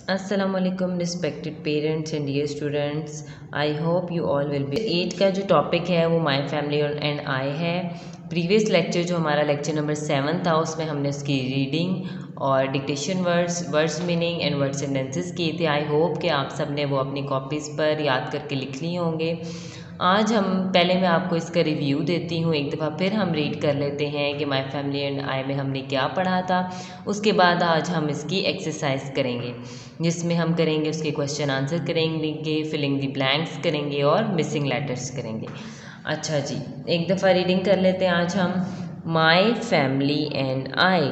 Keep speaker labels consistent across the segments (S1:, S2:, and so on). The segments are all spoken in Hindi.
S1: Assalamualaikum respected parents and dear students. I hope you all will be 8 का जो टॉपिक है वो माय फैमिली एंड आई है। प्रीवियस लेक्चर जो हमारा लेक्चर नंबर 7 था उसमें हमने उसकी रीडिंग और dictation words meaning and word sentences किए थे। आई होप कि आप सब ने वो अपनी कॉपीज़ पर याद करके लिख लिए होंगे। आज हम पहले मैं आपको इसका रिव्यू देती हूँ, एक दफ़ा फिर हम रीड कर लेते हैं कि माय फैमिली एंड आई में हमने क्या पढ़ा था। उसके बाद आज हम इसकी एक्सरसाइज करेंगे जिसमें हम करेंगे उसके क्वेश्चन आंसर करेंगे, फिलिंग द ब्लैंक्स करेंगे और मिसिंग लेटर्स करेंगे। अच्छा जी, एक दफ़ा रीडिंग कर लेते हैं आज हम। My family and I.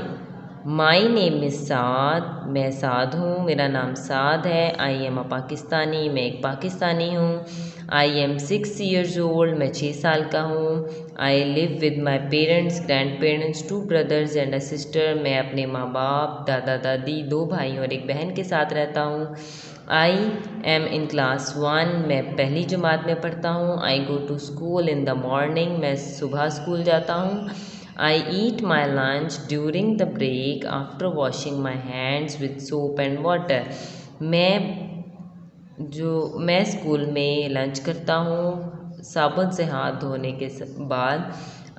S1: My name is Saad, मैं साद हूँ, मेरा नाम साद है। आई एम अ पाकिस्तानी, मैं एक पाकिस्तानी हूँ। आई एम 6 years ओल्ड, मैं 6 साल का हूँ। I live with my parents, grand parents, 2 brothers and a sister, मैं अपने माँ बाप, दादा दादी, 2 भाई और एक बहन के साथ रहता हूँ। आई एम इन क्लास 1, मैं पहली जमात में पढ़ता हूँ। I go to school in the morning, मैं सुबह स्कूल जाता हूँ। I eat my lunch during the break after washing my hands with soap and water. मैं स्कूल में लंच करता हूँ साबुन से हाथ धोने के बाद।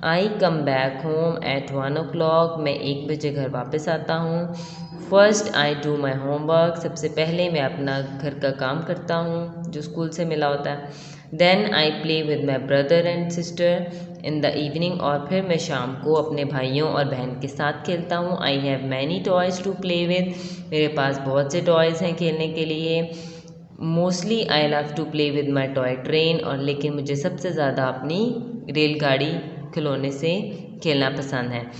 S1: I come back home at 1 o'clock, मैं 1 बजे घर वापस आता हूँ। First I do my homework, सबसे पहले मैं अपना घर का काम करता हूँ जो स्कूल से मिला होता है। Then I play with my brother and sister in the evening, और फिर मैं शाम को अपने भाइयों और बहन के साथ खेलता हूँ। I have many toys to play with, मेरे पास बहुत से टॉयज़ हैं खेलने के लिए। Mostly I love to play with my toy train, और लेकिन मुझे सबसे ज़्यादा अपनी रेलगाड़ी खिलौने से खेलना पसंद है।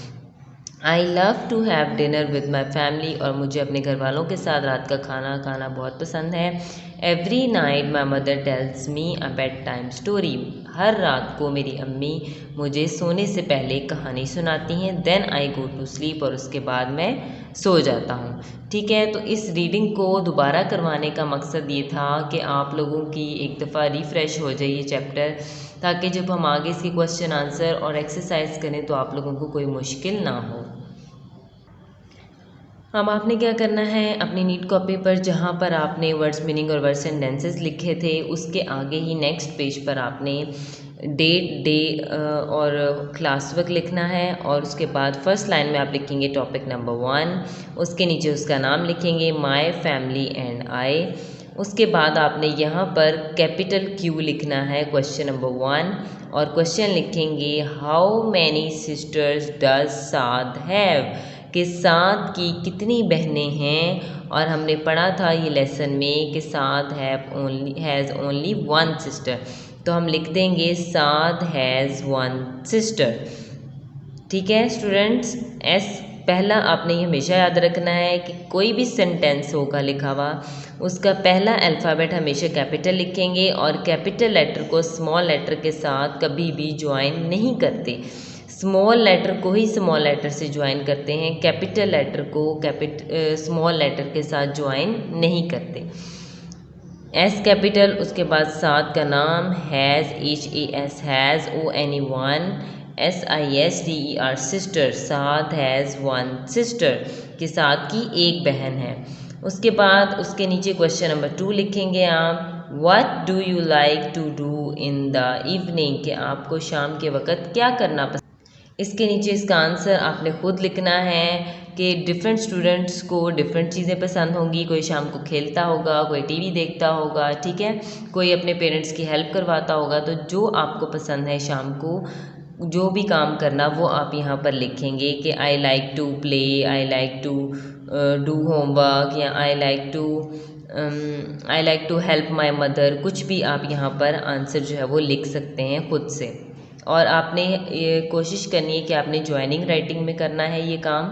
S1: I love to have dinner with my family, और मुझे अपने घर वालों के साथ रात का खाना खाना बहुत पसंद है। Every night my mother tells me a bed time story, हर रात को मेरी अम्मी मुझे सोने से पहले कहानी सुनाती हैं। Then I go to sleep, और उसके बाद मैं सो जाता हूँ। ठीक है, तो इस रीडिंग को दोबारा करवाने का मकसद ये था कि आप लोगों की एक दफ़ा रिफ़्रेश हो जाए ये चैप्टर, ताकि जब हम आगे इसके क्वेश्चन आंसर और एक्सरसाइज करें तो आप लोगों को कोई मुश्किल ना हो। अब आपने क्या करना है, अपनी नीट कॉपी पर जहाँ पर आपने वर्ड्स मीनिंग और वर्ड सेंटेंसेस लिखे थे उसके आगे ही नेक्स्ट पेज पर आपने डेट डे और क्लास वर्क लिखना है, और उसके बाद फर्स्ट लाइन में आप लिखेंगे टॉपिक नंबर 1, उसके नीचे उसका नाम लिखेंगे माय फैमिली एंड आई। उसके बाद आपने यहाँ पर कैपिटल Q लिखना है क्वेश्चन नंबर 1, और क्वेश्चन लिखेंगे how many sisters does Saad have, कि साद की कितनी बहनें हैं। और हमने पढ़ा था ये लेसन में कि साद हैज़ ओनली 1 सिस्टर, तो हम लिख देंगे साद हैज़ 1 सिस्टर। ठीक है स्टूडेंट्स, पहला आपने ये हमेशा याद रखना है कि कोई भी सेंटेंस होगा लिखा हुआ उसका पहला अल्फ़ाबेट हमेशा कैपिटल लिखेंगे, और कैपिटल लेटर को स्मॉल लेटर के साथ कभी भी ज्वाइन नहीं करते। स्मॉल लेटर को ही स्मॉल लेटर से ज्वाइन करते हैं, कैपिटल लेटर को स्मॉल लेटर के साथ ज्वाइन नहीं करते। एस कैपिटल, उसके बाद साथ का नाम has, HAS has, ONE SISTER sister, साथ हैज़ 1 सिस्टर, के साथ की एक बहन है। उसके बाद उसके नीचे क्वेश्चन नंबर 2 लिखेंगे आप, what do you like to do in the evening, कि आपको शाम के वक़्त क्या करना पसंद। इसके नीचे इसका आंसर आपने खुद लिखना है कि डिफरेंट स्टूडेंट्स को डिफरेंट चीज़ें पसंद होंगी। कोई शाम को खेलता होगा, कोई टीवी देखता होगा, ठीक है, कोई अपने पेरेंट्स की हेल्प करवाता होगा। तो जो आपको पसंद है शाम को जो भी काम करना वो आप यहाँ पर लिखेंगे कि I like to play, I like to do homework, या I like to help my mother. कुछ भी आप यहाँ पर आंसर जो है वो लिख सकते हैं खुद से, और आपने ये कोशिश करनी है कि आपने ज्वाइनिंग राइटिंग में करना है ये काम।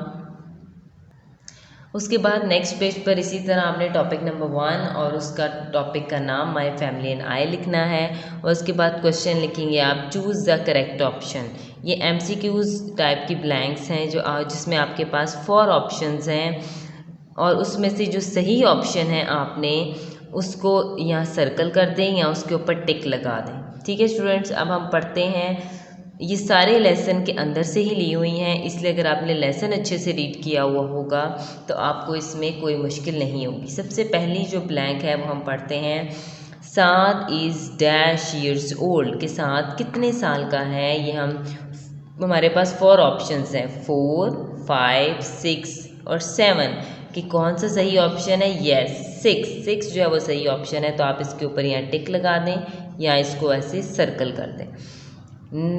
S1: उसके बाद नेक्स्ट पेज पर इसी तरह आपने टॉपिक नंबर 1 और उसका टॉपिक का नाम माय फैमिली एंड आई लिखना है, और उसके बाद क्वेश्चन लिखेंगे आप चूज़ द करेक्ट ऑप्शन। ये MCQs टाइप की ब्लैंक्स हैं जिसमें आपके पास 4 ऑप्शंस हैं, और उसमें से जो सही ऑप्शन है आपने उसको यहाँ सर्कल कर दें या उसके ऊपर टिक लगा दें। ठीक है स्टूडेंट्स, अब हम पढ़ते हैं ये सारे लेसन के अंदर से ही ली हुई हैं, इसलिए अगर आपने लेसन अच्छे से रीड किया हुआ होगा तो आपको इसमें कोई मुश्किल नहीं होगी। सबसे पहली जो ब्लैंक है वो हम पढ़ते हैं, साद इज़ डैश ईयर्स ओल्ड, के साथ कितने साल का है। ये हमारे पास 4 ऑप्शंस हैं, 4, 5, 6 और 7 कि कौन सा सही ऑप्शन है। यस, 6 जो है वो सही ऑप्शन है, तो आप इसके ऊपर यहाँ टिक लगा दें या इसको ऐसे सर्कल कर दें।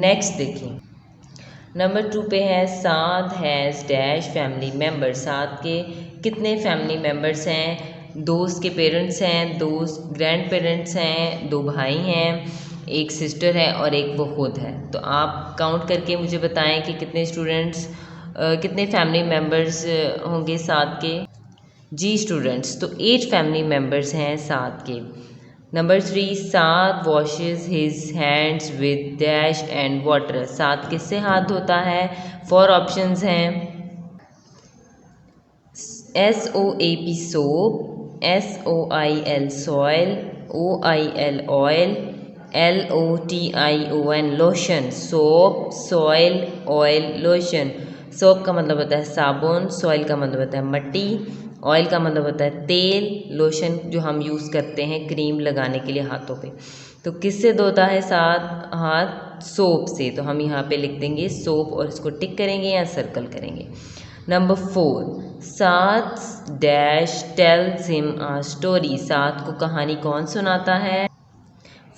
S1: नेक्स्ट देखिए, नंबर 2 पे है, साद हैज़ डैश फैमिली मेम्बर, साद के कितने फैमिली मेम्बर्स हैं। 2 उसके पेरेंट्स हैं, 2 ग्रैंड पेरेंट्स हैं, 2 भाई हैं, 1 सिस्टर है और 1 वो खुद है। तो आप काउंट करके मुझे बताएं कि कितने स्टूडेंट्स कितने फैमिली मेम्बर्स होंगे साद के। जी स्टूडेंट्स, तो 8 फैमिली मेम्बर्स हैं साद के। Number 3, Saad washes his hands with dash and water, Saad किससे हाथ धोता है। 4 ऑप्शंस हैं, SOAP soap, SOIL soil, OIL oil, LOTION lotion, soap, soil, oil, lotion. Soap का मतलब होता है साबुन, सॉइल का मतलब होता है मट्टी, ऑयल का मतलब होता है तेल, लोशन जो हम यूज़ करते हैं क्रीम लगाने के लिए हाथों पे। तो किससे धोता है साथ हाथ, सोप से, तो हम यहाँ पे लिख देंगे सोप और इसको टिक करेंगे या सर्कल करेंगे। नंबर 4, साथ dash tells him a story, साथ को कहानी कौन सुनाता है।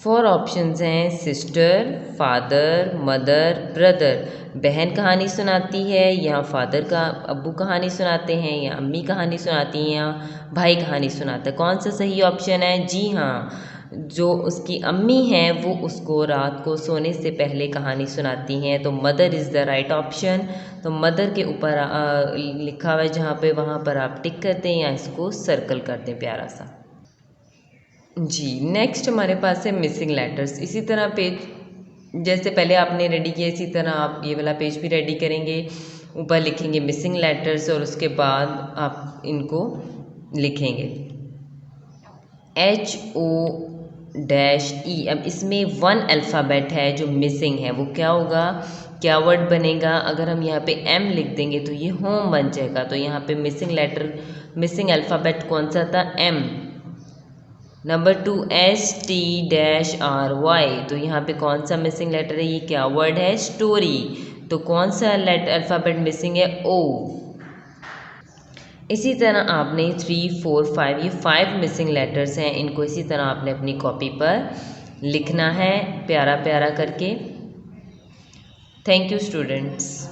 S1: 4 ऑप्शंस हैं, सिस्टर, फादर, मदर, ब्रदर। बहन कहानी सुनाती है या फादर का अब्बू कहानी सुनाते हैं या अम्मी कहानी सुनाती हैं या भाई कहानी सुनाता है। कौन सा सही ऑप्शन है। जी हाँ, जो उसकी अम्मी हैं वो उसको रात को सोने से पहले कहानी सुनाती हैं, तो mother is the right option. तो मदर के ऊपर लिखा हुआ है जहाँ पे, वहाँ पर आप टिक करते हैं या इसको सर्कल करते हैं प्यारा सा। जी नेक्स्ट हमारे पास है मिसिंग लेटर्स। इसी तरह पेज जैसे पहले आपने रेडी किया, इसी तरह आप ये वाला पेज भी रेडी करेंगे। ऊपर लिखेंगे मिसिंग लेटर्स और उसके बाद आप इनको लिखेंगे HO-E। अब इसमें 1 अल्फ़ाबेट है जो मिसिंग है, वो क्या होगा, क्या वर्ड बनेगा। अगर हम यहाँ पे M लिख देंगे तो ये होम बन जाएगा। तो यहाँ पे मिसिंग लेटर, मिसिंग अल्फ़ाबेट कौन सा था, M। नंबर 2, ST-RY, तो यहाँ पे कौन सा मिसिंग लेटर है, ये क्या वर्ड है, स्टोरी। तो कौन सा लेटर अल्फ़ाबेट मिसिंग है, O। इसी तरह आपने 3, 4, 5 ये 5 मिसिंग लेटर्स हैं, इनको इसी तरह आपने अपनी कॉपी पर लिखना है प्यारा प्यारा करके। Thank you students.